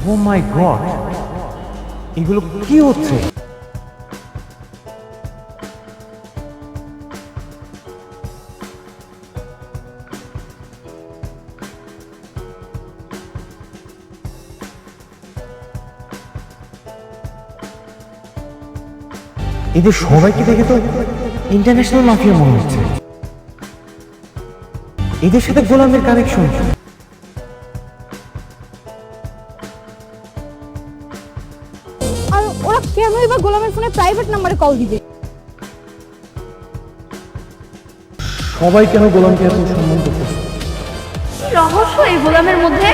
ও মাই god, এগুলো কি হচ্ছে? এদের সবাইকে দেখে তো ইন্টারন্যাশনাল মাফিয়া মনে হচ্ছে। এদের সাথে গোলামের কানেকশন। আর ওরা কেনই বা গোলামের ফোনে প্রাইভেট নম্বরে কল দিবে? সবাই কেন গোলামকে এত সম্মান করতেছে? কি রহস্য এই গোলামের মধ্যে?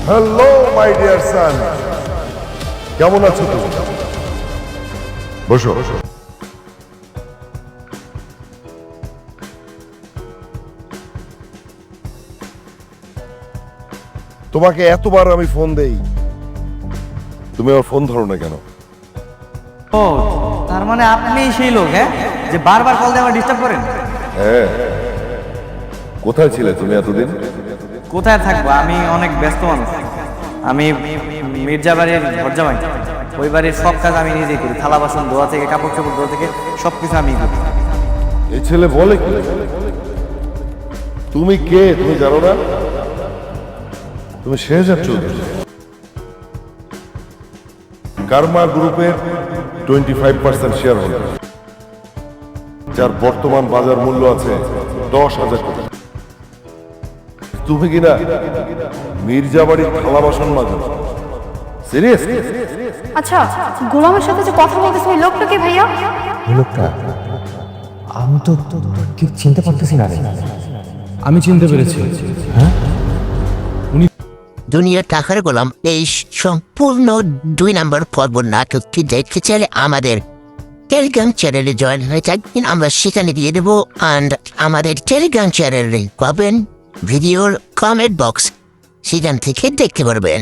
হ্যালো মাই ডিয়ার সান, কেমন আছো তুমি? বসো। তোমাকে এতবার আমি ফোন দেই, তুমি আমার ফোন ধরো না কেন? ও, তার মানে আপনিই সেই লোক, হ্যাঁ, যে বারবার কল দিয়ে আমার ডিস্টার্ব করেন? হ্যাঁ, কোথায় ছিলে তুমি এতদিন? কোথায় থাকবো, আমি অনেক ব্যস্ত মানুষ। আমি মির্জা বাড়ির ঘরজামাই। ওই বাড়ির সব কাজ আমি নিজেই করি, থালা বাসন ধোয়া থেকে কাপড় চোপড় ধোয়া থেকে সবকিছু আমি করি। এই ছেলে বলে কি? তুমি কে তুমি জানো না? তুমি শেহজাদ চৌধুরী, কারমা গ্রুপের 25% শেয়ার হোল্ডার, যার বর্তমান বাজার মূল্য আছে 10,000 কোটি। তুমি কিনা মির্জা বাড়ির থালা বাসন মাজো? সিরিয়াস? আচ্ছা, গোলামের সাথে যে কথা বলতেছে ওই লোকটা কে ভাইয়া? এই লোকটা আমি তো ঠিক চিনতে পারতেছি না রে। আমি চিনতে পেরেছি। হ্যাঁ, দুনিয়ার টাকার গোলাম এই সম্পূর্ণ 2 নম্বর পর্ব নাটকটি দেখতে চাইলে আমাদের টেলিগ্রাম চ্যানেলে জয়েন হয়ে থাকবেন, আমরা সেখানে দিয়ে দেবো। অ্যান্ড আমাদের টেলিগ্রাম চ্যানেলে পাবেন ভিডিওর কমেন্ট বক্স, সেখান থেকে দেখতে পারবেন।